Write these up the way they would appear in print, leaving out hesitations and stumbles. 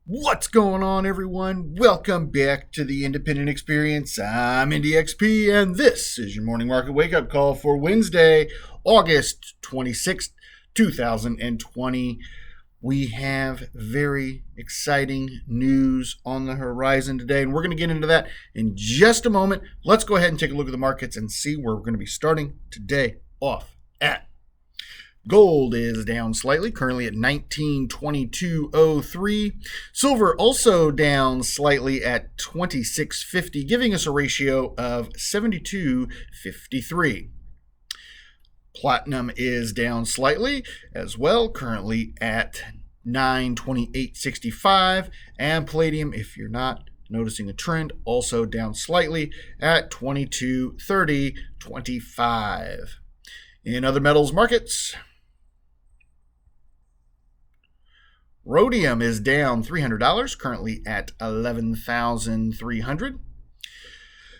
What's going on, everyone? Welcome back to the Independent Experience. I'm IndyXP, and this is your morning market wake-up call for Wednesday, August 26th, 2020. We have very exciting news on the horizon today, and we're going to get into that in just a moment. Let's go ahead and take a look at the markets and see where we're going to be starting today off at. Gold is down slightly, currently at 1922.03. Silver also down slightly at 26.50, giving us a ratio of 72.53. Platinum is down slightly as well, currently at 928.65. And palladium, if you're not noticing a trend, also down slightly at 22.30.25. In other metals markets, rhodium is down $300, currently at $11,300.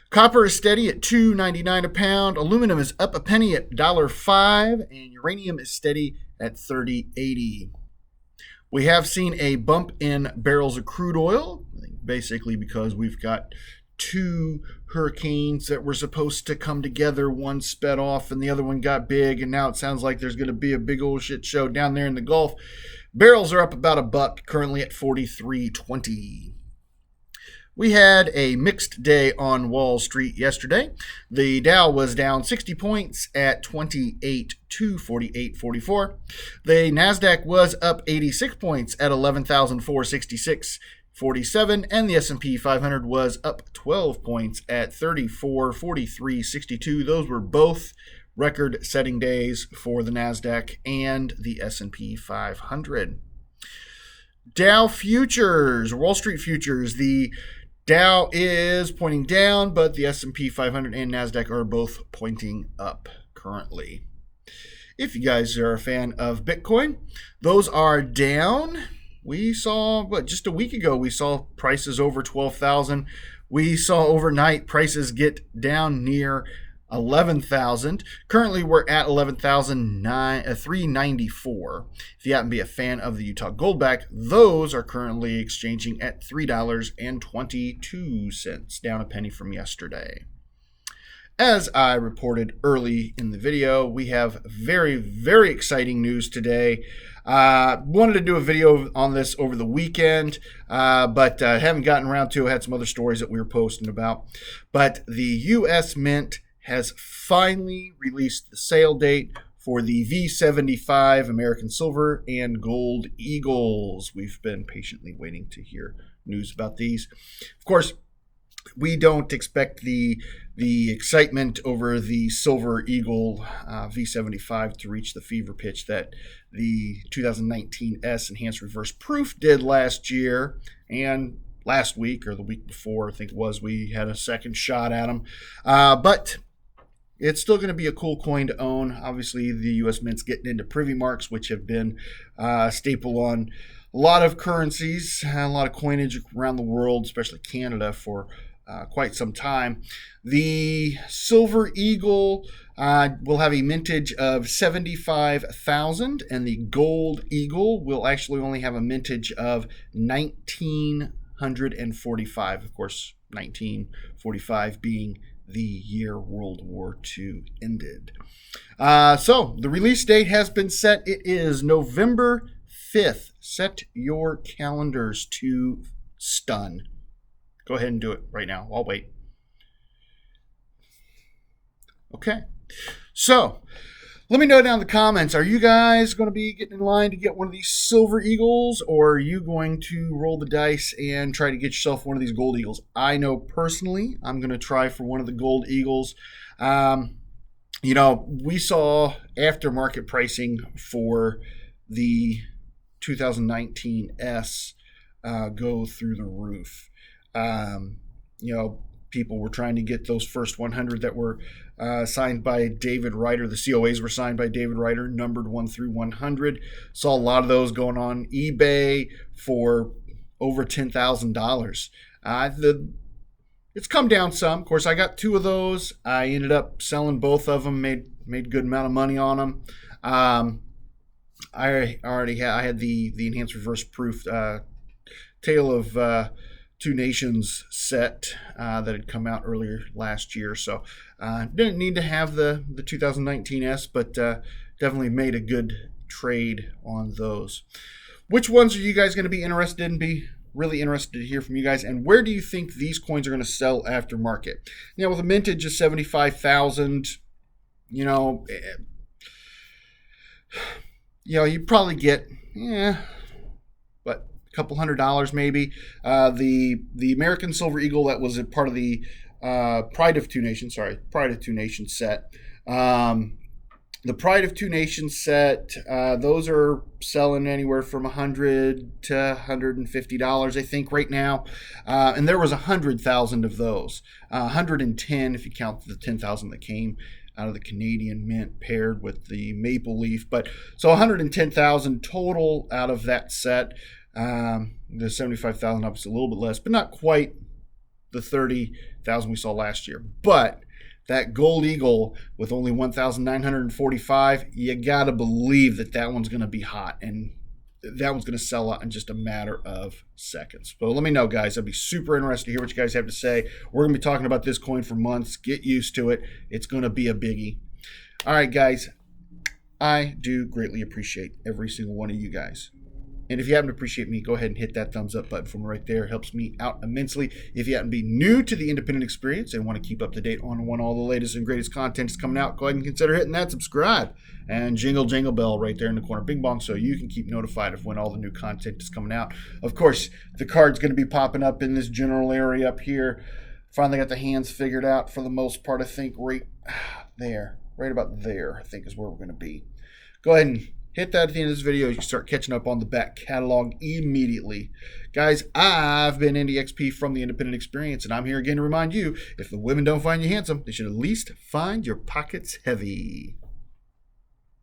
Copper is steady at $2.99 a pound. Aluminum is up a penny at $1.05, and uranium is steady at $30.80. We have seen a bump in barrels of crude oil, basically because we've got two hurricanes that were supposed to come together. One sped off and the other one got big, and now it sounds like there's going to be a big old shit show down there in the Gulf. Barrels are up about $1, currently at $43.20. We had a mixed day on Wall Street yesterday. The Dow was down 60 points at 28,248.44. The Nasdaq was up 86 points at 11,466.47, and the S&P 500 was up 12 points at 34,43.62. Those were both record-setting days for the Nasdaq and the S&P 500. Dow futures, Wall Street futures, the Dow is pointing down, but the S&P 500 and Nasdaq are both pointing up currently. If you guys are a fan of Bitcoin, those are down. We saw, just a week ago, we saw prices over 12,000. We saw overnight prices get down near 11,000. Currently, we're at 11,394. If you happen to be a fan of the Utah Goldback, those are currently exchanging at $3.22, down a penny from yesterday. As I reported early in the video, we have very, very exciting news today. Wanted to do a video on this over the weekend, but haven't gotten around to it. Had some other stories that we were posting about. But the U.S. Mint has finally released the sale date for the V75 American Silver and Gold Eagles. We've been patiently waiting to hear news about these. Of course, we don't expect the excitement over the Silver Eagle V75 to reach the fever pitch that the 2019 S Enhanced Reverse Proof did last year, and last week or the week before, I think it was, we had a second shot at them. But it's still going to be a cool coin to own. Obviously, the U.S. Mint's getting into privy marks, which have been a staple on a lot of currencies, a lot of coinage around the world, especially Canada, for quite some time. The Silver Eagle will have a mintage of 75,000, and the Gold Eagle will actually only have a mintage of 1,945. Of course, 1945 being the year World War II ended. So the release date has been set. It is November 5th. Set your calendars to stun. Go ahead and do it right now. I'll wait. Okay. So let me know down in the comments, are you guys going to be getting in line to get one of these Silver Eagles, or are you going to roll the dice and try to get yourself one of these Gold Eagles? I know personally I'm going to try for one of the Gold Eagles. We saw aftermarket pricing for the 2019 S go through the roof. People were trying to get those first 100 that were signed by David Ryder. The COAs were signed by David Ryder, numbered 1 through 100. Saw a lot of those going on eBay for over $10,000. It's come down some. Of course, I got 2 of those. I ended up selling both of them, made a good amount of money on them. I had the enhanced reverse proof Tale of Two Nations set that had come out earlier last year. So didn't need to have the 2019S, but definitely made a good trade on those. Which ones are you guys going to be interested in? Be really interested to hear from you guys. And where do you think these coins are going to sell aftermarket? With a mintage of 75,000, you probably get, but a couple $100 maybe. The American Silver Eagle that was a part of the Pride of Two Nations set. The Pride of Two Nations set, those are selling anywhere from $100 to $150, I think, right now. And there was 100,000 of those. 110 if you count the 10,000 that came out of the Canadian Mint paired with the maple leaf. But so 110,000 total out of that set. The 75,000 obviously a little bit less, but not quite the 30,000 we saw last year. But that Gold Eagle with only 1,945, you got to believe that one's going to be hot, and that one's going to sell out in just a matter of seconds. So let me know, guys. I'd be super interested to hear what you guys have to say. We're going to be talking about this coin for months. Get used to it. It's going to be a biggie. All right, guys. I do greatly appreciate every single one of you guys. And if you happen to appreciate me, go ahead and hit that thumbs up button from right there. It helps me out immensely. If you happen to be new to the independent experience and want to keep up to date on when all the latest and greatest content is coming out, go ahead and consider hitting that subscribe and jingle bell right there in the corner, bing bong, so you can keep notified of when all the new content is coming out. Of course, the card's going to be popping up in this general area up here. Finally got the hands figured out for the most part, I think, right about there, I think is where we're going to be. Go ahead and hit that at the end of this video. You can start catching up on the back catalog immediately. Guys, I've been Andy XP from the Independent Experience, and I'm here again to remind you, if the women don't find you handsome, they should at least find your pockets heavy.